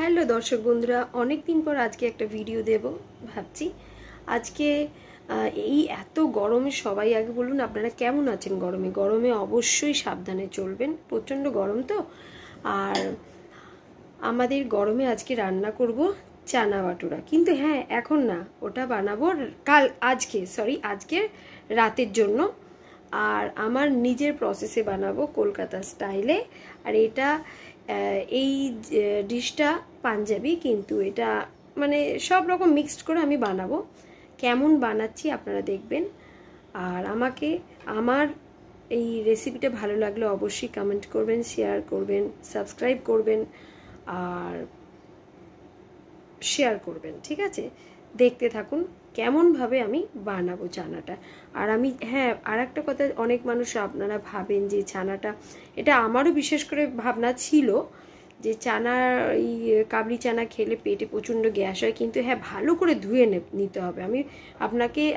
Hello দর্শক বন্ধুরা, অনেক দিন পর আজকে একটা ভিডিও দেব ভাবছি। আজকে এই এত গরমে সবাই আগে বলুন আপনারা কেমন আছেন? গরমে অবশ্যই সাবধানে চলবেন, প্রচণ্ড গরম তো। আর আমাদের গরমে আজকে রান্না করব চানা বাটুরা, কিন্তু হ্যাঁ এখন না, ওটা বানাবো আজকে রাতের জন্য। আর আমার নিজের প্রসেসে বানাবো কলকাতা স্টাইলে। আর এটা এই ডিশটা পাঞ্জাবি, কিন্তু এটা মানে সব রকম মিক্সড করে আমি বানাবো। কেমন বানাচ্ছি আপনারা দেখবেন। আর আমার এই রেসিপিটা ভালো লাগলে অবশ্যই কমেন্ট করবেন, শেয়ার করবেন, সাবস্ক্রাইব করবেন আর শেয়ার করবেন, ঠিক আছে? দেখতে থাকুন কেমনভাবে আমি বানাবো চানাটা। আর আমি আর একটা কথা, অনেক মানুষ আপনারা ভাবেন যে চানাটা, এটা আমারও বিশেষ করে ভাবনা ছিল যে চানা, এই কাবলি চানা খেলে পেটে প্রচণ্ড গ্যাস হয়, কিন্তু ভালো করে ধুয়ে নিতে হবে। আমি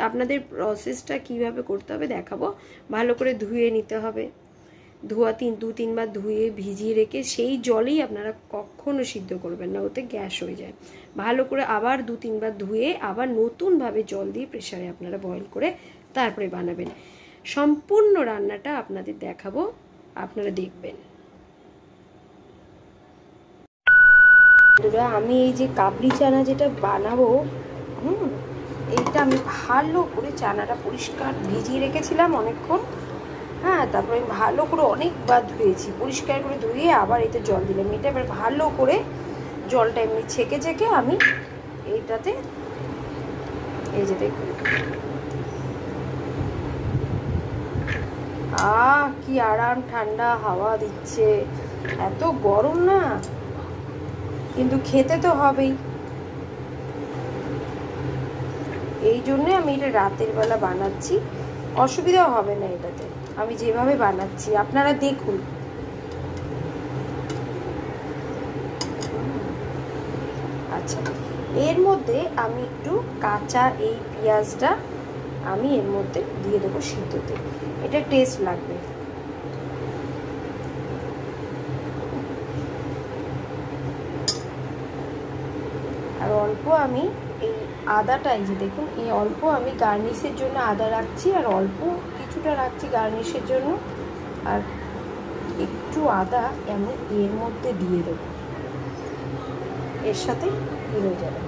আপনাদের প্রসেসটা কিভাবে করতে হবে দেখাবো। ভালো করে ধুয়ে নিতে হবে, দু তিনবার ধুয়ে ভিজিয়ে রেখে সেই জলেই আপনারা কখনো সিদ্ধ করবেন না, ওতে গ্যাস হয়ে যায়। ভালো করে আবার 2-3 বার ধুয়ে আবার নতুনভাবে জল দিয়ে প্রেসারে আপনারা বয়েল করে তারপরে বানাবেন। সম্পূর্ণ রান্নাটা আপনাদের দেখাবো, আপনারা দেখবেন। আমি এই যে কাবলি চানা যেটা বানাবো, এইটা আমি ভালো করে চানাটা পরিষ্কার ভিজিয়ে রেখেছিলাম অনেকক্ষণ। তারপরে আমি ভালো করে অনেকবার ধুয়েছি, পরিষ্কার করে ধুয়ে আবার এতে জল দিলাম। এটা এবার ভালো করে জলটা এমনি ছেঁকে আমি এইটাতে, এই যে দেখুন, কি আরাম ঠান্ডা হাওয়া দিচ্ছে। এত গরম না, কিন্তু খেতে তো হবেই। এই জন্যে আমি এটা রাতের বেলা বানাচ্ছি, অসুবিধাও হবে না এটাতে। আমি যেভাবে বানাচ্ছি আপনারা দেখুন। আচ্ছা, এর মধ্যে আমি একটু কাঁচা এই পেঁয়াজটা আমি এর মধ্যে দিয়ে দেবো সিদ্ধতে, এটা টেস্ট লাগবে। আর অল্প আমি এই আদাটা, এই যে দেখুন, এই অল্প আমি গার্নিশের জন্য আদা রাখছি, আর অল্প কিছুটা রাখছি গার্নিশের জন্য। আর একটু আদা আমি এর মধ্যে দিয়ে দেবো, এর সাথে হয়ে যাবে।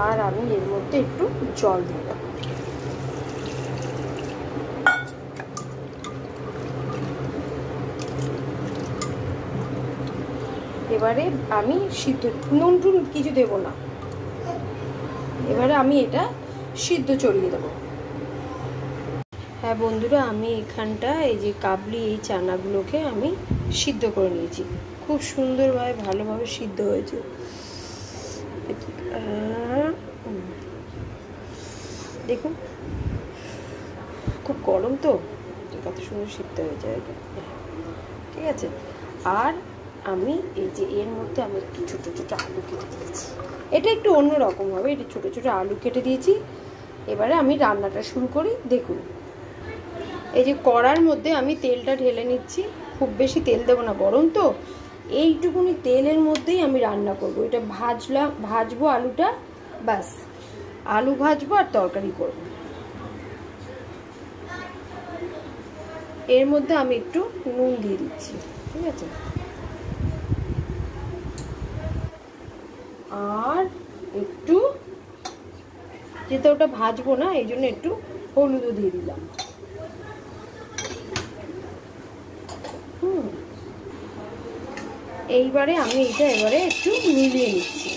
আর আমি এর মধ্যে একটু জল দিয়ে দেবো। এবারে আমি নুন টুন কিছু দেবো না, এবারে আমি এটা সিদ্ধ চড়িয়ে দেবো। হ্যাঁ বন্ধুরা, আমি এখানটা এই যে কাবলি এই চানাগুলোকে আমি সিদ্ধ করে নিয়েছি, খুব সুন্দরভাবে ভালোভাবে সিদ্ধ হয়েছে। দেখুন, খুব গরম তো, কত সুন্দর সিদ্ধ হয়ে যায়, ঠিক আছে। আর আমি এই যে এর মধ্যে আমি একটু ছোটো ছোটো আলু কেটে দিয়েছি, এটা একটু অন্যরকম হবে, এটা ছোটো ছোটো আলু কেটে দিয়েছি। এবারে আমি রান্নাটা শুরু করি। দেখুন, এই যে কড়ার মধ্যে আমি তেলটা ঢেলে নিচ্ছি, খুব বেশি তেল দেবো না, গরম তো। এইটুকুনি তেলের মধ্যেই আমি রান্না করব। এটা ভাজবো আলুটা, ব্যাস, আলু ভাজবো আর তরকারি করব। এর মধ্যে আমি একটু নুন দিয়ে দিচ্ছি, ঠিক আছে। আর একটু, যেহেতু ওটা ভাজবো না, এই জন্য একটু হলুদও দিয়ে দিলাম। এইবারে আমি এটা একটু মিলিয়ে নিচ্ছি।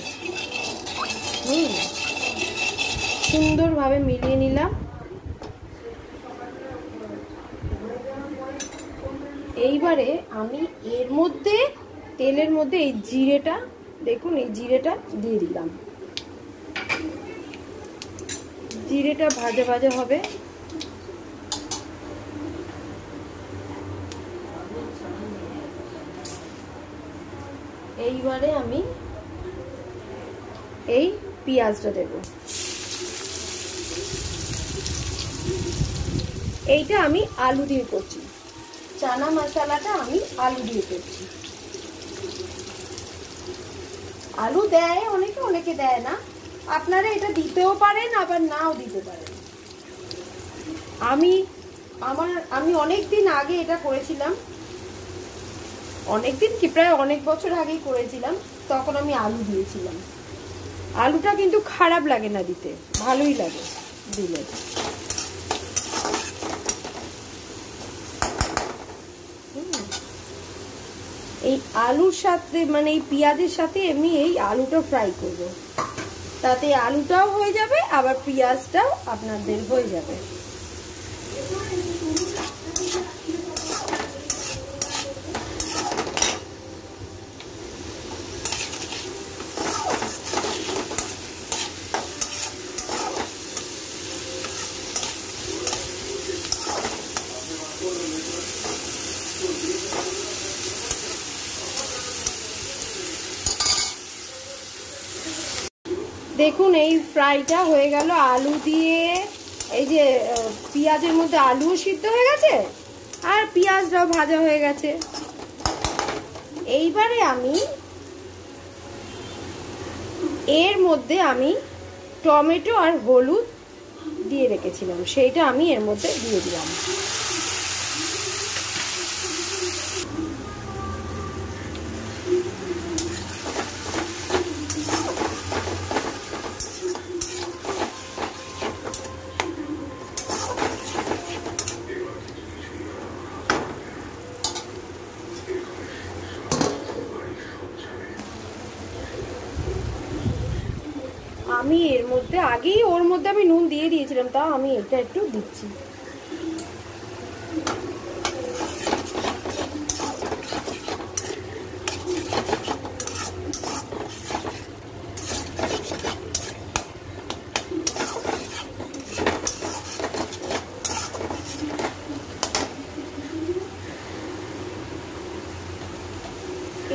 সুন্দরভাবে মিলিয়ে নিলাম। এইবারে আমি এর মধ্যে, তেলের মধ্যে এই জিরেটা, দেখুন এই জিরেটা দিয়ে দিলাম। জিরেটা ভাজা ভাজা হবে। এইবারে আমি এই পেঁয়াজটা দেব। এইটা আমি আলু দিয়ে করছি, চানা মশলাটা আমি আলু দিয়ে করছি। আলু দেয় অনেকে, অনেকে দেয় না। আপনারা এটা দিতেও পারেন আবার নাও দিতে পারেন। আমি অনেক দিন আগে এটা করেছিলাম, অনেক দিন কি প্রায় অনেক বছর আগেই করেছিলাম, তখন আমি আলু দিয়েছিলাম। আলুটা কিন্তু খারাপ লাগে না দিতে, ভালোই লাগে দিলে। এই আলুর সাথে মানে এই পেঁয়াজের সাথে আমি এই আলুটা ফ্রাই করব, তাতে আলুটাও হয়ে যাবে আবার পেঁয়াজটাও আপনাদের হয়ে যাবে। দেখুন এই ফ্রাইটা হয়ে গেল আলু দিয়ে, এই যে পেঁয়াজের মধ্যে আলুও সিদ্ধ হয়ে গেছে আর পেঁয়াজটাও ভাজা হয়ে গেছে। এইবারে আমি এর মধ্যে আমি টমেটো আর হলুদ দিয়ে রেখেছিলাম, সেইটা আমি এর মধ্যে দিয়ে দিলাম। আমি এর মধ্যে আগেই ওর মধ্যে আমি নুন দিয়ে দিয়েছিলাম, তাও আমি এটা একটু দিচ্ছি।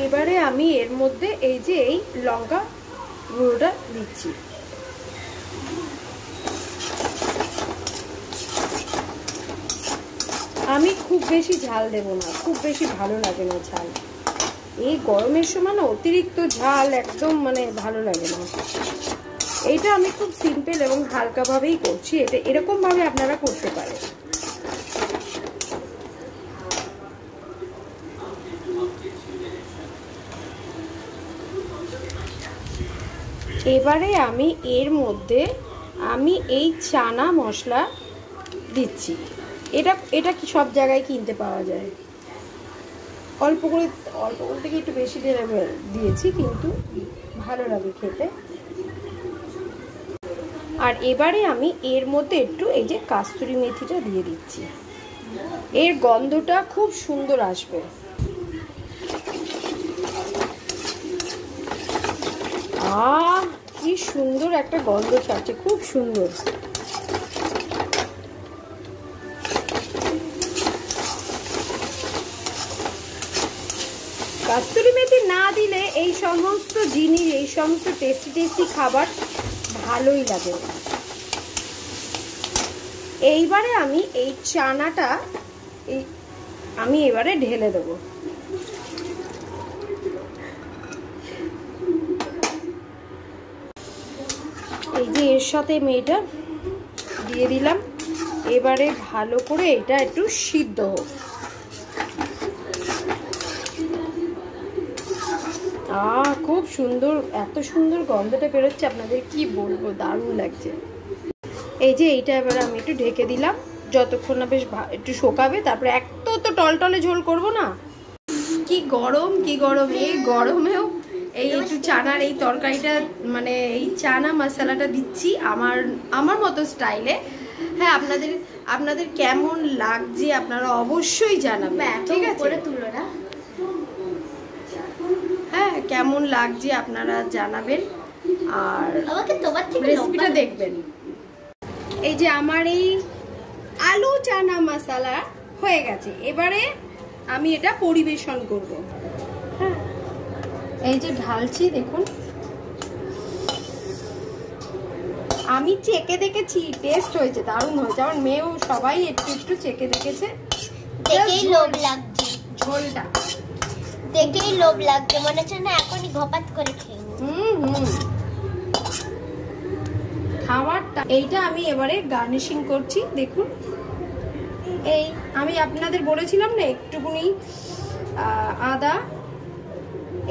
এবারে আমি এর মধ্যে এই যে এই লঙ্কা গুঁড়োটা দিচ্ছি। আমি খুব বেশি ঝাল দেব না, খুব বেশি ভালো লাগে না ঝাল। এই গরমের সময় না অতিরিক্ত ঝাল একদম মানে ভালো লাগে না। এইটা আমি খুব সিম্পল এবং হালকা ভাবেই করছি, এটা এরকম ভাবে আপনারা করতে পারেন। এবারে আমি এর মধ্যে আমি এই চানা মশলা দিচ্ছি। এটা কি সব জায়গায় কিনতে পাওয়া যায়, অল্প করে থেকে একটু বেশি দিয়েছি, কিন্তু ভালো লাগে খেতে। আর এবারে আমি এর মধ্যে একটু এই যে কাস্তুরি মেথিটা দিয়ে দিচ্ছি, এর গন্ধটা খুব সুন্দর আসবে। কি সুন্দর একটা গন্ধ ছাড়ছে, খুব সুন্দর। কাস্তুরি মেথি না দিলে এই সমস্ত জিনিস, এই সমস্ত টেস্টি খাবার ভালোই লাগে না। এইবারে আমি এই চানাটা আমি এবারে ঢেলে দেবো। এই যে এর সাথে আমি এটা দিয়ে দিলাম। এবারে ভালো করে এটা একটু সিদ্ধ হোক। খুব সুন্দর, এত সুন্দর গন্ধটা বেরোচ্ছে, আপনাদের কি বলবো, দারুণ লাগছে। এই যে এইটা এবারে আমি একটু ঢেকে দিলাম, যতক্ষণ না বেশ একটু শোকাবে, তারপরে এত তো টলটলে ঝোল করব না। কি গরম, কি গরম, এই গরমেও এই একটু চানার এই তরকারিটা মানে এই চানা মশলাটা দিচ্ছি আমার মতো স্টাইলে। হ্যাঁ, আপনাদের কেমন লাগছে আপনারা অবশ্যই জানাবেন, ঠিক আছে? হ্যাঁ, কেমন লাগছে আপনারা জানাবেন আর রেসিপিটা দেখবেন। এই যে আমার এই আলু চানা মশলা হয়ে গেছে, এবারে আমি এটা পরিবেশন করব। হ্যাঁ, এই যে ঢালছি, দেখুন আমি চেকে দেখেছি, টেস্ট হয়েছে, দারুণ হয়েছে। আমার মেয়েও সবাই একটু চেকে দেখেছে, দেখেই লোভ লাগছে, ঝোলটা দেখেই লোভ লাগছে, মনে হচ্ছে না এখনই ঘপাত করে খেয়ে খাবারটা। এইটা আমি এবারে গার্নিশিং করছি। দেখুন, এই আমি আপনাদের বলেছিলাম না একটুখানি আদা,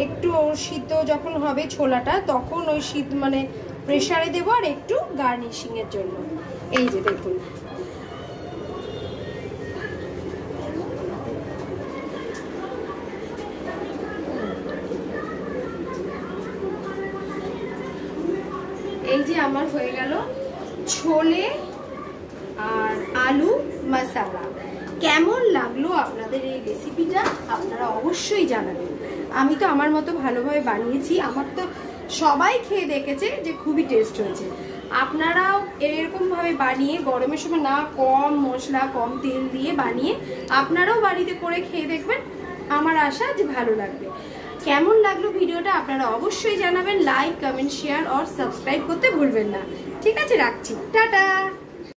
একটু সিদ্ধ যখন হবে ছোলাটা তখন ওই সিদ্ধ মানে প্রেসারে দেবো, আর একটু গার্নিশিং এর জন্য। এই যে দেখুন, এই যে আমার হয়ে গেল ছোলে আর আলু মশলা। কেমন লাগলো আপনাদের এই রেসিপিটা আপনারা অবশ্যই জানাবেন। আমি তো আমার মতো ভালোভাবে বানিয়েছি, আমার তো সবাই খেয়ে দেখেছে যে খুবই টেস্ট হয়েছে। আপনারাও এরকম ভাবে বানিয়ে গরমের সময় না কম মশলা কম তেল দিয়ে বানিয়ে আপনারাও বাড়িতে করে খেয়ে দেখবেন। আমার আশা যে ভালো লাগবে। কেমন লাগলো ভিডিওটা আপনারা অবশ্যই জানাবেন। লাইক কমেন্ট শেয়ার আর সাবস্ক্রাইব করতে ভুলবেন না। ঠিক আছে, রাখছি, টাটা।